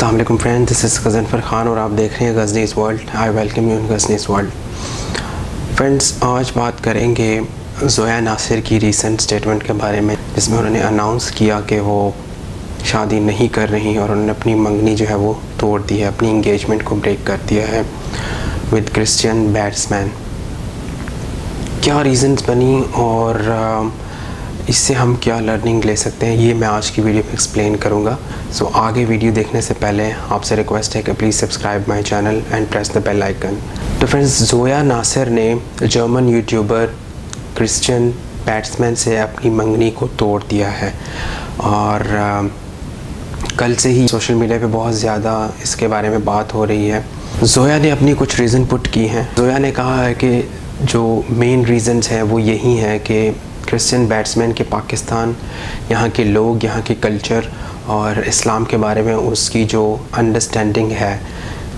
अस्सलाम वालेकुम friend, this is cousin Farkhan और आप देख रहे हैं Ghazni's world. I welcome you in Ghazni's world. Friends, आज बात करेंगे ज़ोया नासिर की रीसेंट स्टेटमेंट के बारे में, जिसमें उन्होंने अनाउंस किया कि वो शादी नहीं कर रही और उन्होंने अपनी मंगनी जो है वो तोड़ दी है, अपनी इंगेजमेंट को ब्रेक कर दिया है विद क्रिश्चियन बैट्समैन। क्या रीज़न्स बनी और इससे हम क्या लर्निंग ले सकते हैं, ये मैं आज की वीडियो में एक्सप्लेन करूँगा। सो आगे वीडियो देखने से पहले आपसे रिक्वेस्ट है कि please subscribe my channel and press the bell icon. तो फ्रेंड्स, ज़ोया नासिर ने जर्मन यूट्यूबर क्रिश्चियन बैट्समैन से अपनी मंगनी को तोड़ दिया है और कल से ही सोशल मीडिया पे बहुत ज़्यादा इसके बारे में बात हो रही है। ज़ोया ने अपनी कुछ रीज़न पुट की हैं। ज़ोया ने कहा है कि जो मेन रीज़न्स हैं वो यही है कि क्रिश्चियन बैट्समैन के पाकिस्तान, यहाँ के लोग, यहाँ के कल्चर और इस्लाम के बारे में उसकी जो अंडरस्टैंडिंग है,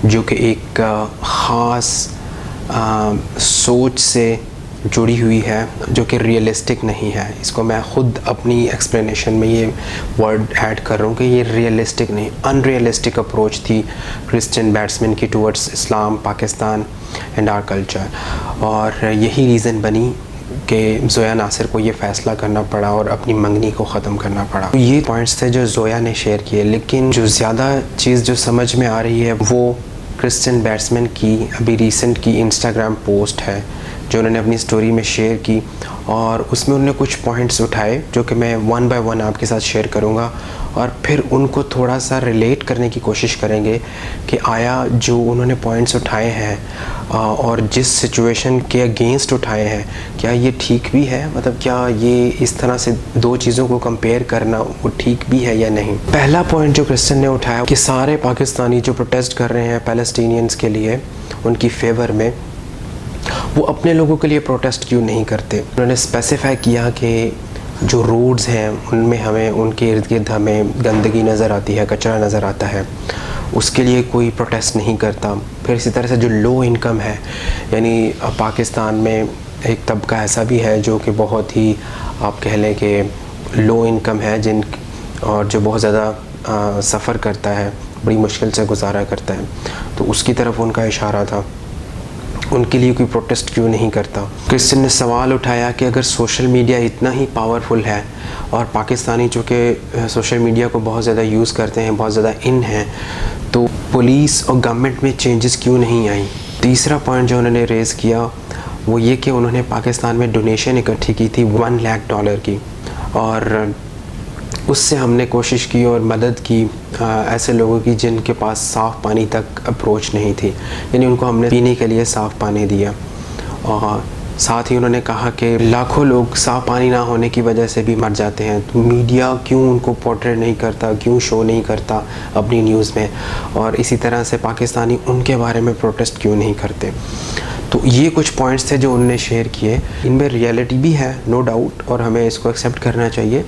जो कि एक ख़ास सोच से जुड़ी हुई है, जो कि रियलिस्टिक नहीं है। इसको मैं ख़ुद अपनी एक्सप्लेनेशन में ये वर्ड ऐड कर रहा हूँ कि ये रियलिस्टिक नहीं, अनरियलिस्टिक अप्रोच थी क्रिश्चियन बैट्समैन की towards Islam, Pakistan and our culture. और यही रीज़न बनी कि ज़ोया नासिर को ये फ़ैसला करना पड़ा और अपनी मंगनी को ख़त्म करना पड़ा। तो ये पॉइंट्स थे जो ज़ोया ने शेयर किए, लेकिन जो ज़्यादा चीज़ जो समझ में आ रही है वो क्रिश्चियन बैट्समैन की अभी रिसेंट की इंस्टाग्राम पोस्ट है जो उन्होंने अपनी स्टोरी में शेयर की, और उसमें उन्होंने कुछ पॉइंट्स उठाए जो कि मैं वन बाय वन आपके साथ शेयर करूँगा और फिर उनको थोड़ा सा रिलेट करने की कोशिश करेंगे कि आया जो उन्होंने पॉइंट्स उठाए हैं और जिस सिचुएशन के अगेंस्ट उठाए हैं, क्या ये ठीक भी है, मतलब क्या ये इस तरह से दो चीज़ों को कंपेयर करना वो ठीक भी है या नहीं। पहला पॉइंट जो क्रिश्चियन ने उठाया कि सारे पाकिस्तानी जो प्रोटेस्ट कर रहे हैं पैलेस्टीनियंस के लिए, उनकी फेवर में, वो अपने लोगों के लिए प्रोटेस्ट क्यों नहीं करते। उन्होंने स्पेसिफाई किया कि जो रोड्स हैं उनमें हमें, उनके इर्द गिर्द हमें गंदगी नज़र आती है, कचरा नज़र आता है, उसके लिए कोई प्रोटेस्ट नहीं करता। फिर इसी तरह से जो लो इनकम है, यानी पाकिस्तान में एक तबका ऐसा भी है जो कि बहुत ही, आप कह लें कि लो इनकम है, जिन और जो बहुत ज़्यादा सफ़र करता है, बड़ी मुश्किल से गुजारा करता है, तो उसकी तरफ उनका इशारा था। उनके लिए कोई प्रोटेस्ट क्यों नहीं करता। क्रिश्चियन ने सवाल उठाया कि अगर सोशल मीडिया इतना ही पावरफुल है और पाकिस्तानी जो कि सोशल मीडिया को बहुत ज़्यादा यूज़ करते हैं, बहुत ज़्यादा इन हैं, तो पुलिस और गवर्नमेंट में चेंजेस क्यों नहीं आई। तीसरा पॉइंट जो उन्होंने रेज़ किया वो ये कि उन्होंने पाकिस्तान में डोनेशन इकट्ठी की थी $1 लाख की, और उससे हमने कोशिश की और मदद की ऐसे लोगों की जिनके पास साफ़ पानी तक अप्रोच नहीं थी, यानी उनको हमने पीने के लिए साफ़ पानी दिया। और साथ ही उन्होंने कहा कि लाखों लोग साफ़ पानी ना होने की वजह से भी मर जाते हैं, तो मीडिया क्यों उनको पोर्ट्रेट नहीं करता, क्यों शो नहीं करता अपनी न्यूज़ में, और इसी तरह से पाकिस्तानी उनके बारे में प्रोटेस्ट क्यों नहीं करते। तो ये कुछ पॉइंट्स थे जो उन्होंने शेयर किए। इनमें रियलिटी भी है, नो डाउट, और हमें इसको एक्सेप्ट करना चाहिए,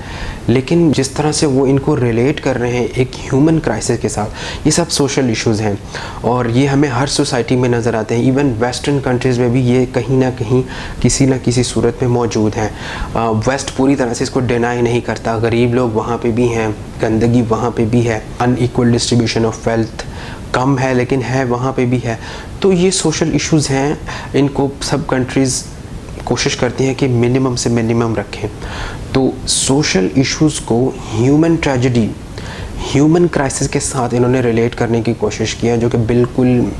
लेकिन जिस तरह से वो इनको रिलेट कर रहे हैं एक ह्यूमन क्राइसिस के साथ, ये सब सोशल इश्यूज़ हैं और ये हमें हर सोसाइटी में नज़र आते हैं। इवन वेस्टर्न कंट्रीज़ में भी ये कहीं ना कहीं किसी न किसी सूरत में मौजूद हैं। वेस्ट पूरी तरह से इसको डिनाई नहीं करता, गरीब लोग वहाँ पर भी हैं, गंदगी वहाँ पर भी है, अनइक्वल डिस्ट्रीब्यूशन ऑफ वेल्थ कम है लेकिन है, वहाँ पे भी है। तो ये सोशल इश्यूज़ हैं, इनको सब कंट्रीज़ कोशिश करती हैं कि मिनिमम से मिनिमम रखें। तो सोशल इश्यूज़ को ह्यूमन ट्रेजेडी, ह्यूमन क्राइसिस के साथ इन्होंने रिलेट करने की कोशिश की है, जो कि बिल्कुल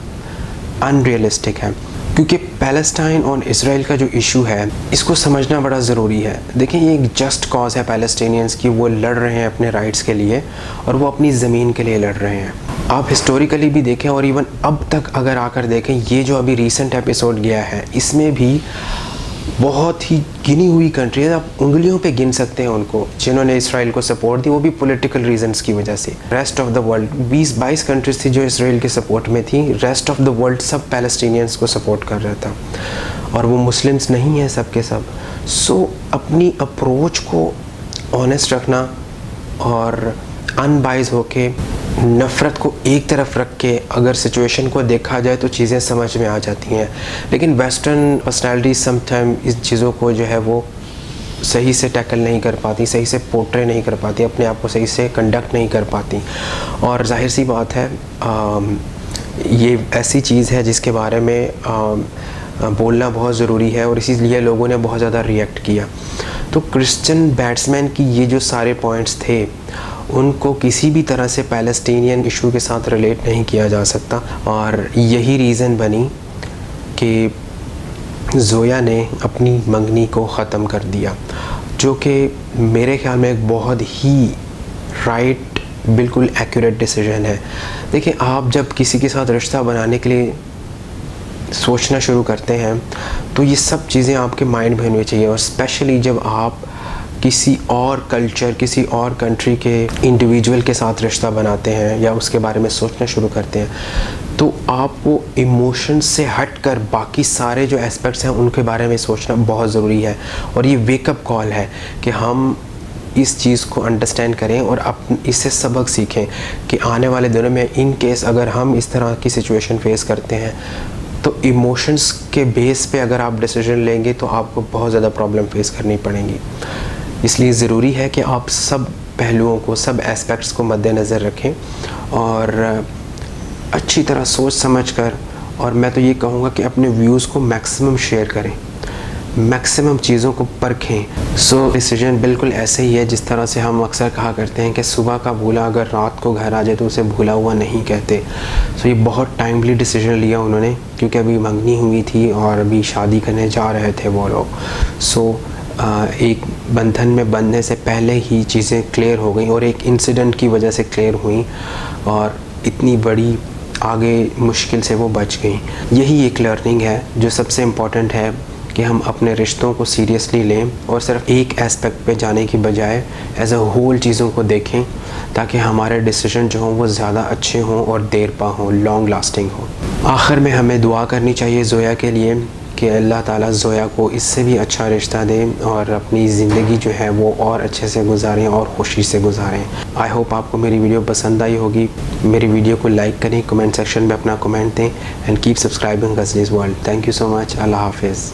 अनरियलिस्टिक है। क्योंकि पैलेस्टाइन और इसराइल का जो इशू है, इसको समझना बड़ा ज़रूरी है। देखिए, ये एक जस्ट कॉज है पैलेस्टीनियंस की, वो लड़ रहे हैं अपने राइट्स के लिए और वो अपनी ज़मीन के लिए लड़ रहे हैं। आप हिस्टोरिकली भी देखें और इवन अब तक अगर आकर देखें, ये जो अभी रीसेंट एपिसोड गया है, इसमें भी बहुत ही गिनी हुई कंट्री है, आप उंगलियों पे गिन सकते हैं उनको जिन्होंने इसराइल को सपोर्ट दी, वो भी पॉलिटिकल रीजंस की वजह से। Rest of the world 20-22 countries थी जो इसराइल के सपोर्ट में थी, रेस्ट ऑफ द वर्ल्ड सब पैलेस्टीनियंस को सपोर्ट कर रहा था, और वो मुस्लिम्स नहीं हैं सब के सब। सो अपनी अप्रोच को ऑनेस्ट रखना और अनबाइज होके, नफ़रत को एक तरफ रख के अगर सिचुएशन को देखा जाए तो चीज़ें समझ में आ जाती हैं। लेकिन वेस्टर्न पर्सनैलिटी समटाइम इस चीज़ों को जो है वो सही से टैकल नहीं कर पाती, सही से पोर्ट्रे नहीं कर पाती, अपने आप को सही से कंडक्ट नहीं कर पाती। और जाहिर सी बात है ये ऐसी चीज़ है जिसके बारे में बोलना बहुत ज़रूरी है और इसीलिए लोगों ने बहुत ज़्यादा रिएक्ट किया। तो क्रिश्चियन बैट्समैन की ये जो सारे पॉइंट्स थे उनको किसी भी तरह से पैलेस्टीनियन इशू के साथ रिलेट नहीं किया जा सकता और यही रीज़न बनी कि ज़ोया ने अपनी मंगनी को ख़त्म कर दिया, जो कि मेरे ख्याल में एक बहुत ही राइट, बिल्कुल एक्यूरेट डिसीजन है। देखिए, आप जब किसी के साथ रिश्ता बनाने के लिए सोचना शुरू करते हैं तो ये सब चीज़ें आपके माइंड में होनी चाहिए, और स्पेशली जब आप किसी और कल्चर, किसी और कंट्री के इंडिविजुअल के साथ रिश्ता बनाते हैं या उसके बारे में सोचना शुरू करते हैं तो आपको इमोशंस से हटकर बाकी सारे जो एस्पेक्ट्स हैं उनके बारे में सोचना बहुत ज़रूरी है। और ये वेकअप कॉल है कि हम इस चीज़ को अंडरस्टैंड करें और इससे सबक सीखें कि आने वाले दिनों में इन केस अगर हम इस तरह की सिचुएशन फेस करते हैं तो इमोशंस के बेस पे अगर आप डिसीजन लेंगे तो आपको बहुत ज़्यादा प्रॉब्लम फेस करनी पड़ेंगी। इसलिए ज़रूरी है कि आप सब पहलुओं को, सब एस्पेक्ट्स को मद्देनज़र रखें और अच्छी तरह सोच समझ कर, और मैं तो ये कहूँगा कि अपने व्यूज़ को मैक्सिमम शेयर करें, मैक्सिमम चीज़ों को परखें। सो डिसीजन बिल्कुल ऐसे ही है जिस तरह से हम अक्सर कहा करते हैं कि सुबह का भूला अगर रात को घर आ जाए तो उसे भूला हुआ नहीं कहते। सो ये बहुत टाइमली डिसीजन लिया उन्होंने, क्योंकि अभी मंगनी हुई थी और अभी शादी करने जा रहे थे वो लोग। सो एक बंधन में बंधने से पहले ही चीज़ें क्लियर हो गई और एक इंसिडेंट की वजह से क्लियर हुई और इतनी बड़ी आगे मुश्किल से वो बच गई। यही एक लर्निंग है जो सबसे इम्पॉर्टेंट है कि हम अपने रिश्तों को सीरियसली लें और सिर्फ एक एस्पेक्ट पे जाने की बजाय एज अ होल चीज़ों को देखें, ताकि हमारे डिसीजन जो हों वो ज़्यादा अच्छे हों और देर पा हों, लॉन्ग लास्टिंग हों। आखिर में हमें दुआ करनी चाहिए ज़ोया के लिए कि अल्लाह ताला ज़ोया को इससे भी अच्छा रिश्ता दे और अपनी ज़िंदगी जो है वो और अच्छे से गुजारें और खुशी से गुजारें। आई होप आपको मेरी वीडियो पसंद आई होगी। मेरी वीडियो को लाइक करें, कमेंट सेक्शन में अपना कमेंट दें and keep subscribing Ghazni's world. Thank you so much. Allah हाफिज़।